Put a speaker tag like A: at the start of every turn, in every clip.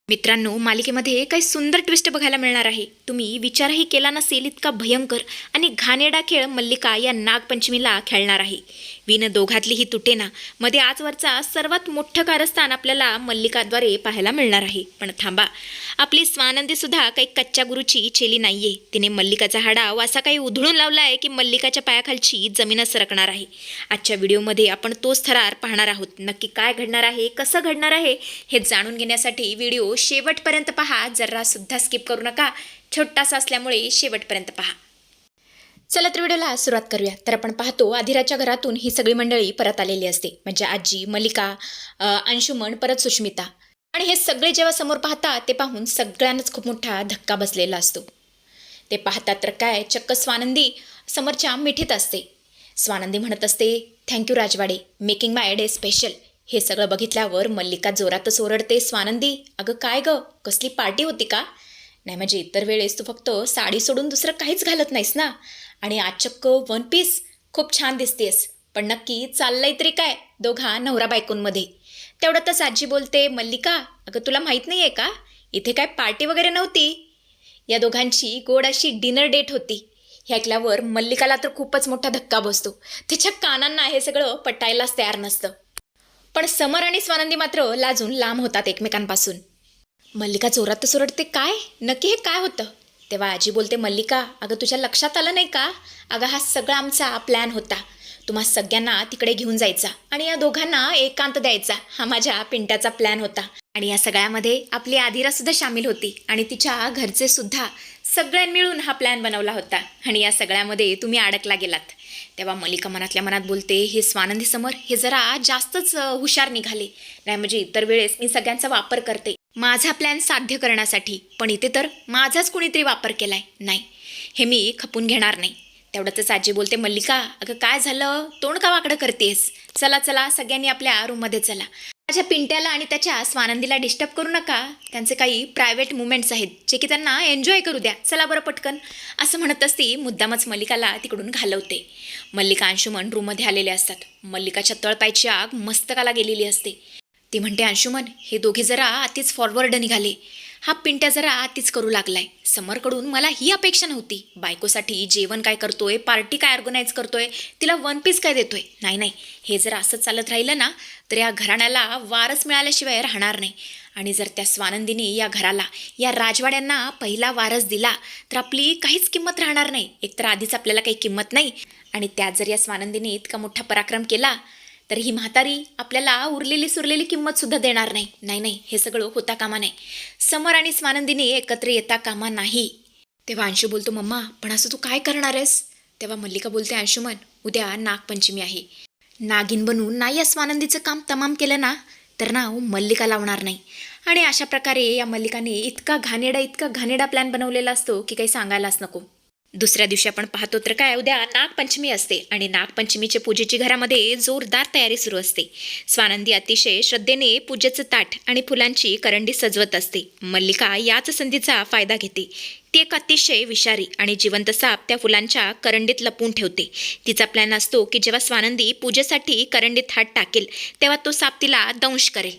A: मित्रांनो, मालिकेमध्ये काही सुंदर ट्विस्ट बघायला मिळणार आहे. तुम्ही विचारही केला नसेल इतका भयंकर आणि घाणेरडा खेळ मल्लिका या नागपंचमीला खेळणार आहे. विन दोघातली ही तुटेना मध्ये आजवरचा सर्वात मोठं कारस्थान आपल्याला मल्लिकाद्वारे पाहायला मिळणार आहे. पण थांबा, आपली स्वानंदी सुद्धा काही कच्च्या गुरुची चेली नाहीये. तिने मल्लिकाचा हाडाव असा काही उधळून लावलाय की मल्लिकाच्या पायाखालची जमीनच सरकणार आहे. आजच्या व्हिडिओमध्ये आपण तोच थरार पाहणार आहोत. नक्की काय घडणार आहे, कसं घडणार आहे हे जाणून घेण्यासाठी व्हिडिओ शेवटपर्यंत पहा. जरा सुद्धा स्किप करू नका. छोटासा असल्यामुळे शेवटपर्यंत पहा. चला तर व्हिडिओला सुरुवात करूया. तर आपण पाहतो आधिराच्या घरातून ही सगळी मंडळी परत आलेली असते. म्हणजे आजी, मल्लिका, अंशुमन, परत सुष्मिता. आणि हे सगळे जेव्हा समोर पाहतात ते पाहून सगळ्यांनाच खूप मोठा धक्का बसलेला असतो. ते पाहतात तर काय, चक्क स्वानंदी समोरच्या मिठीत असते. स्वानंदी म्हणत असते, थँक्यू राजवाडे, मेकिंग माय डे स्पेशल. हे सगळं बघितल्यावर मल्लिका जोरातच ओरडते, स्वानंदी अगं काय गं, कसली पार्टी होती का? नाही म्हणजे इतर वेळेस तू फक्त साडी सोडून दुसरं काहीच घालत नाहीस ना, आणि आज चक्क वन पीस, खूप छान दिसतेस. पण नक्की चाललंय तरी काय दोघा नवरा बायकोंमध्ये? तेवढ्यातच आजी बोलते, मल्लिका अगं तुला माहीत नाही आहे का, इथे काय पार्टी वगैरे नव्हती. या दोघांची गोड अशी डिनर डेट होती. हे ऐकल्यावर मल्लिकाला तर खूपच मोठा धक्का बसतो. तिच्या कानांना हे सगळं पटायलाच तयार नसतं. पण समर आणि स्वानंदी मात्र लाजून लांब होतात एकमेकांपासून. मल्लिका जोरातच ओरडते, काय नक्की हे काय होतं? तेव्हा आजी बोलते, मल्लिका अगं तुझ्या लक्षात आलं नाही का, अगं हा सगळा आमचा प्लॅन होता. तुम्हा सगळ्यांना तिकडे घेऊन जायचा आणि या दोघांना एकांत द्यायचा, हा माझ्या पिंट्याचा प्लॅन होता. आणि या सगळ्यामध्ये आपली आधिरा सुद्धा सामील होती आणि तिच्या घरचे सुद्धा. सगळ्यांनी मिळून हा प्लॅन बनवला होता आणि या सगळ्यामध्ये तुम्ही अडकला गेलात. तेव्हा मल्लिका मनातल्या मनात बोलते, हे स्वानंदी समोर हे जरा जास्तच हुशार निघाले. नाही म्हणजे इतर वेळेस मी सगळ्यांचा वापर करते माझा प्लॅन साध्य करण्यासाठी, पण इथे तर माझाच कुणीतरी वापर केलाय. नाही, हे मी खपून घेणार नाही. तेवढ्यातच आजी बोलते, मल्लिका अगं काय झालं, तोंड का वाकडं करतेस? चला चला सगळ्यांनी आपल्या रूममध्ये चला. माझ्या पिंट्याला आणि त्याच्या स्वानंदीला डिस्टर्ब करू नका. त्यांचे काही प्रायव्हेट मुवमेंट्स आहेत जे की त्यांना एन्जॉय करू द्या. चला बरं पटकन, असं म्हणत असती मुद्दामच मल्लिकाला तिकडून घालवते. मल्लिका, अंशुमन रूममध्ये आलेले असतात. मल्लिकाच्या तळपायची आग मस्तकाला गेलेली असते. ती म्हणते, अंशुमन हे दोघे जरा आतीच फॉरवर्ड निघाले. हा पिंट्या जरा आतीच करू लागलाय. समरकडून मला ही अपेक्षा नव्हती. बायकोसाठी जेवण काय करतोय, पार्टी काय ऑर्गनाईज करतोय, तिला वन पीस काय देतोय. नाही नाही, हे जर असं चालत राहिलं ना तर या घराण्याला वारस मिळाल्याशिवाय राहणार नाही. आणि जर त्या स्वानंदीने या घराला, या राजवाड्यांना पहिला वारस दिला तर आपली काहीच किंमत राहणार नाही. एकतर आधीच आपल्याला काही किंमत नाही, आणि त्यात जर या स्वानंदीने इतका मोठा पराक्रम केला तर ही म्हातारी आपल्याला उरलेली सुरलेली किंमतसुद्धा देणार नाही. नाही नाही, हे सगळं होता कामा नाही. समर आणि स्वानंदीने एकत्र येता कामा नाही. तेव्हा अंशू बोलतो, मम्मा पण असं तू काय करणार आहेस? तेव्हा मल्लिका बोलते, अंशुमन उद्या नागपंचमी आहे. नागिन बनून नाही या स्वानंदीचं काम तमाम केलं ना तर नाव मल्लिका लावणार नाही. आणि अशा प्रकारे या मल्लिकाने इतका घाणेरडा प्लॅन बनवलेला असतो की काही सांगायलाच नको. दुसऱ्या दिवशी आपण पाहतो तर काय, उद्या नागपंचमी असते आणि नागपंचमीच्या पूजेची घरामध्ये जोरदार तयारी सुरू असते. स्वानंदी अतिशय श्रद्धेने पूजेचं ताट आणि फुलांची करंडी सजवत असते. मल्लिका याच संधीचा फायदा घेते. ती एक अतिशय विषारी आणि जिवंत साप त्या फुलांच्या करंडीत लपवून ठेवते. तिचा प्लॅन असतो की जेव्हा स्वानंदी पूजेसाठी करंडीत हात टाकेल तेव्हा तो साप तिला दंश करेल.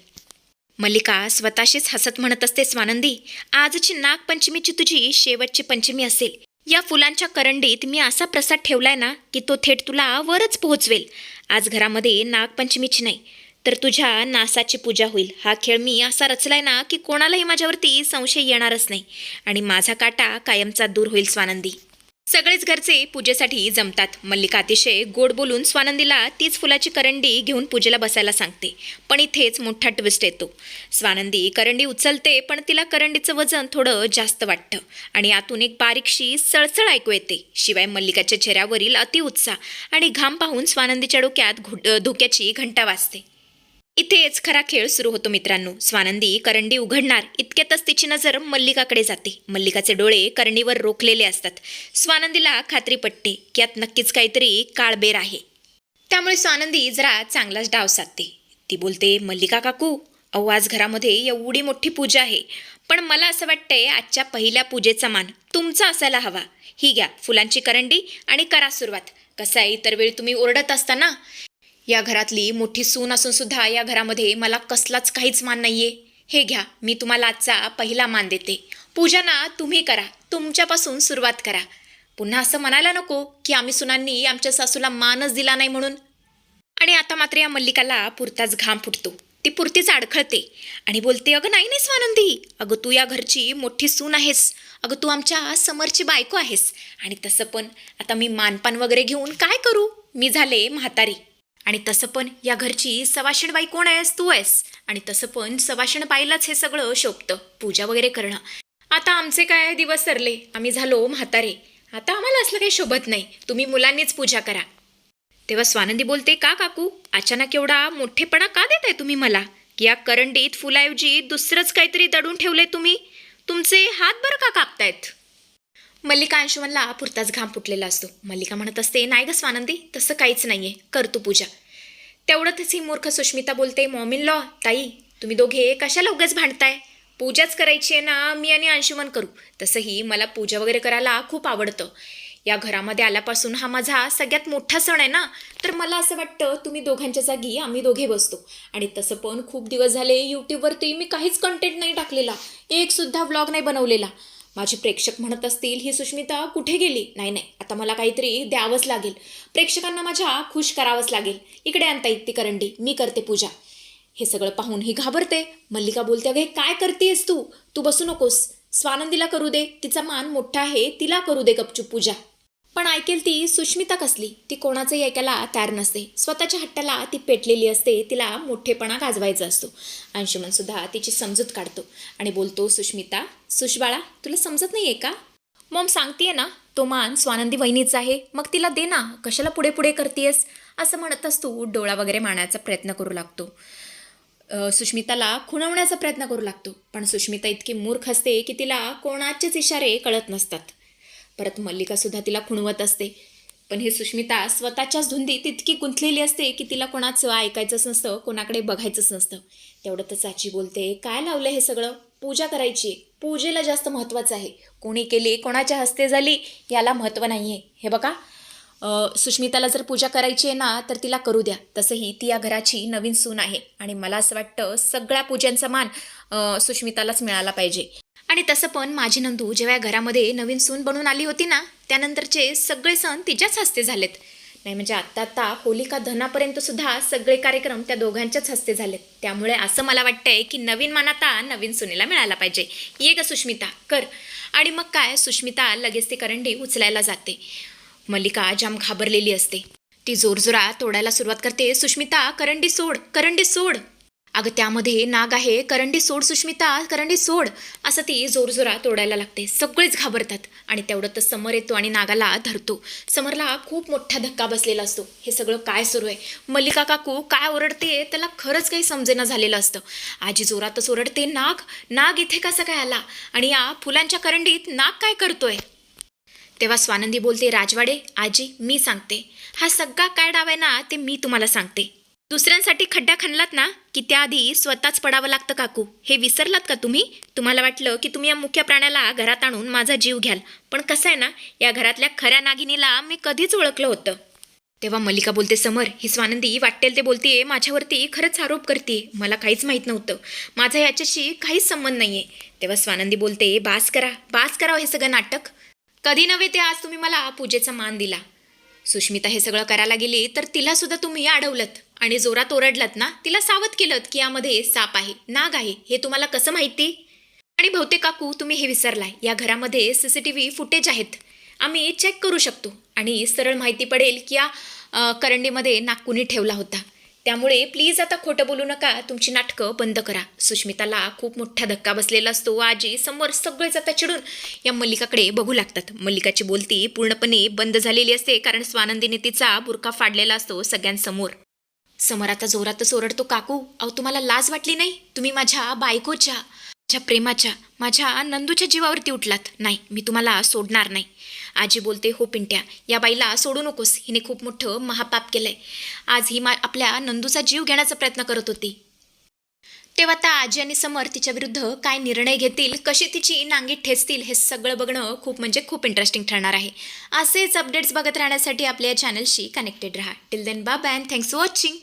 A: मल्लिका स्वतःशीच हसत म्हणत असते, स्वानंदी आजची नागपंचमीची तुझी शेवटची पंचमी असेल. या फुलांच्या करंडीत मी असा प्रसाद ठेवलाय ना की तो थेट तुला वरच पोहोचवेल. आज घरामध्ये नागपंचमीची नाही तर तुझ्या नासाची पूजा होईल. हा खेळ मी असा रचलाय ना की कोणालाही माझ्यावरती संशय येणारच नाही आणि माझा काटा कायमचा दूर होईल. स्वानंदी सगळेच घरचे पूजेसाठी जमतात. मल्लिका अतिशय गोड बोलून स्वानंदीला तीच फुलाची करंडी घेऊन पूजेला बसायला सांगते. पण इथेच मोठा ट्विस्ट येतो. स्वानंदी करंडी उचलते पण तिला करंडीचं वजन थोडं जास्त वाटतं आणि आतून एक बारीकशी सळसळ ऐकू येते. शिवाय मल्लिकाच्या चेहऱ्यावरील अतिउत्साह आणि घाम पाहून स्वानंदीच्या डोक्यात धोक्याची घंटा वाजते. इथेच खरा खेळ सुरू होतो मित्रांनो. स्वानंदी करंडी उघडणार इतक्यातच तिची नजर मल्लिकाकडे जाते. मल्लिकाचे डोळे करंडीवर रोखलेले असतात. स्वानंदीला खात्री पटते की यात नक्कीच काहीतरी काळबेर आहे. त्यामुळे स्वानंदी जरा चांगलाच डाव साधते. ती बोलते, मल्लिका काकू अहो आज घरामध्ये एवढी मोठी पूजा आहे, पण मला असं वाटतंय आजच्या पहिल्या पूजेचा मान तुमचा असायला हवा. ही घ्या फुलांची करंडी आणि करा सुरुवात. कसं आहे इतर वेळी तुम्ही ओरडत असता ना, या घरातली मोठी सून असून सुद्धा या घरामध्ये मला कसलाच काहीच मान नाहीये. हे घ्या, मी तुम्हाला आजचा पहिला मान देते. पूजा ना तुम्ही करा, तुमच्यापासून सुरुवात करा. पुन्हा असं म्हणायला नको की आम्ही सुनांनी आमच्या सासूला मानच दिला नाही म्हणून. आणि आता मात्र या मल्लिकाला पुरताच घाम फुटतो. ती पुरतीच अडखळते आणि बोलते, अगं नाही नाही स्वानंदी, अगं तू या घरची मोठी सून आहेस, अगं तू आमच्या समरची बायको आहेस. आणि तसं पण आता मी मानपान वगैरे घेऊन काय करू, मी झाले म्हातारी. आणि तसं पण या घरची सवाशण बाई कोण आहेस, तू आहेस. आणि तसं पण सवाशण बाईलाच हे सगळं शोभतं, पूजा वगैरे करणं. आता आमचे काय दिवस सरले, आम्ही झालो म्हातारे, आता आम्हाला असलं काही शोभत नाही, तुम्ही मुलांनीच पूजा करा. तेव्हा स्वानंदी बोलते, का काकू अचानक एवढा मोठेपणा का देताय तुम्ही मला, की या करंडीत फुलाऐवजी दुसरंच काहीतरी दडून ठेवले तुम्ही, तुमचे हात बरं का कापतायत. मल्लिका अंशुमनला पुरताच घाम फुटलेला असतो. मल्लिका म्हणत असते, नाही ग स्वानंदी, तसं काहीच नाहीये, कर तू पूजा. तेवढ्यातच ही मूर्ख सुष्मिता बोलते, मॉम इन लॉ, ताई तुम्ही दोघे कशाला उगाच भांडताय, पूजाच करायची आहे ना, मी आणि अंशुमन करू. तसंही मला पूजा वगैरे करायला खूप आवडतं. या घरामध्ये आल्यापासून हा माझा सगळ्यात मोठा सण आहे ना, तर मला असं वाटतं तुम्ही दोघांच्या जागी आम्ही दोघे बसतो. आणि तसं पण खूप दिवस झाले यूट्यूबवरती मी काहीच कंटेंट नाही टाकलेला, एक सुद्धा व्लॉग नाही बनवलेला. माझे प्रेक्षक म्हणत असतील, ही सुष्मिता कुठे गेली. नाही नाही, आता मला काहीतरी द्यावंच लागेल, प्रेक्षकांना माझ्या खुश करावंच लागेल. इकडे आणता येत ती करंडी, मी करते पूजा. हे सगळं पाहून ही घाबरते. मल्लिका बोलते, अगं हे काय करतेस तू, तू बसू नकोस, स्वानंदीला करू दे, तिचा मान मोठा आहे, तिला करू दे गपचूप पूजा. पण ऐकेल ती सुष्मिता कसली, ती कोणाचंही ऐकायला तयार नसते. स्वतःच्या हट्टाला ती पेटलेली असते, तिला मोठेपणा गाजवायचा असतो. अंशुमन सुद्धा तिची समजूत काढतो आणि बोलतो, सुष्मिता, सुशबाळा, तुला समजत नाहीये का, मॉम सांगतेय ना, तो मान स्वानंदी वहिनीचा आहे, मग तिला दे ना, कशाला पुढे पुढे करतेस, असं म्हणतच तू डोळा वगैरे मारण्याचा प्रयत्न करू लागतो. सुष्मिताला खुणवण्याचा प्रयत्न करू लागतो. पण सुष्मिता इतकी मूर्ख असते की तिला कोणाचेच इशारे कळत नसतात. परत मल्लिकासुद्धा तिला खुणवत असते. पण ही सुष्मिता स्वतःच्याच धुंदीत इतकी गुंतलेली असते की तिला कोणाचं ऐकायचंच नसतं, कोणाकडे बघायचंच नसतं. तेवढंच आजी बोलते, काय लावलं हे सगळं, पूजा करायची, पूजेला जास्त महत्त्वाचं आहे, कोणी केली, कोणाच्या हस्ते झाली, याला महत्त्व नाही आहे. हे बघा, सुष्मिताला जर पूजा करायची आहे ना, तर तिला करू द्या. तसंही ती या घराची नवीन सून आहे आणि मला असं वाटतं सगळ्या पूजांचा मान सुष्मितालाच मिळाला पाहिजे. आणि तसं पण माझी नंदू जेव्हा या घरामध्ये नवीन सून बनून आली होती ना, त्यानंतरचे सगळे सण तिच्याच हस्ते झालेत. नाही म्हणजे आत्ता होलिका दहनापर्यंत सुद्धा सगळे कार्यक्रम त्या दोघांच्याच हस्ते झालेत. त्यामुळे असं मला वाटतंय की नवीन मान आता नवीन सुनेला मिळाला पाहिजे. ये ग सुष्मिता, कर. आणि मग काय, सुष्मिता लगेच ती करंडी उचलायला जाते. मल्लिका जाम घाबरलेली असते. ती जोरजोरात तोडायला सुरुवात करते, सुष्मिता करंडी सोड, करंडी सोड, अगं त्यामध्ये नाग आहे, करंडी सोड सुष्मिता, करंडी सोड, असं ती जोरजोरात तोडायला लागते. सगळेच घाबरतात आणि तेवढ्यातच समर येतो आणि नागाला धरतो. समरला खूप मोठा धक्का बसलेला असतो. हे सगळं काय सुरू आहे, मल्लिका काकू काय ओरडते, त्याला खरंच काही समजेना झालेलं असतं. आजी जोरातच ओरडते, नाग, नाग इथे कसा काय आला, आणि या फुलांच्या करंडीत नाग काय करतोय. तेव्हा स्वानंदी बोलते, राजवाडे आजी, मी सांगते, हा सगळा काय डाव आहे ना, ते मी तुम्हाला सांगते. दुसऱ्यांसाठी खड्डा खणलात ना, की त्याआधी स्वतःच पडावं लागतं काकू, हे विसरलात का तुम्ही. तुम्हाला वाटलं की तुम्ही या मुख्य प्राण्याला घरात आणून माझा जीव घ्याल, पण कसं आहे ना, या घरातल्या खऱ्या नागिनीला मी कधीच ओळखलं होतं. तेव्हा मल्लिका बोलते, समर, ही स्वानंदी वाटेल ते बोलतेय, माझ्यावरती खरंच आरोप करते, मला काहीच माहीत नव्हतं, माझा याच्याशी काहीच संबंध नाहीये. तेव्हा स्वानंदी बोलते, बास करा हे सगळं नाटक, कधी नव्हे ते आज तुम्ही मला पूजेचा मान दिला. सुष्मिता हे सगळं करायला गेली तर तिला सुद्धा तुम्ही अडवलत आणि जोरात ओरडलात ना, तिला सावध केलं की यामध्ये साप आहे, नाग आहे, हे तुम्हाला कसं माहिती. आणि बहुतेक काकू तुम्ही हे विसरलाय, या घरामध्ये CCTV फुटेज आहेत, आम्ही चेक करू शकतो आणि सरळ माहिती पडेल की या करंडीमध्ये नाग कुणी ठेवला होता. त्यामुळे प्लीज आता खोटं बोलू नका, तुमची नाटकं बंद करा. सुष्मिताला खूप मोठा धक्का बसलेला असतो. आजी, समोर सगळेच आता चिडून या मल्लिकाकडे बघू लागतात. मल्लिकाची बोलती पूर्णपणे बंद झालेली असते, कारण स्वानंदीने तिचा बुरखा फाडलेला असतो सगळ्यांसमोर. समोर आता जोरातच ओरडतो, काकू, अहो तुम्हाला लाज वाटली नाही, तुम्ही माझ्या बायकोच्या, माझ्या प्रेमाच्या, माझ्या नंदूच्या जीवावरती उठलात. नाही, मी तुम्हाला सोडणार नाही. आजी बोलते, हो पिंट्या, या बाईला सोडू नकोस, हिने खूप मोठं महापाप केलंय, आज ही आपल्या नंदूचा जीव घेण्याचा प्रयत्न करत होती. तेव्हा आता आजी आणि समर तिच्या विरुद्ध काय निर्णय घेतील, कशी तिची नांगी ठेचतील, हे सगळं बघणं खूप इंटरेस्टिंग ठरणार आहे. असेच अपडेट्स बघत राहण्यासाठी आपल्या चॅनलशी कनेक्टेड राहा. Till then bye bye, thanks for watching.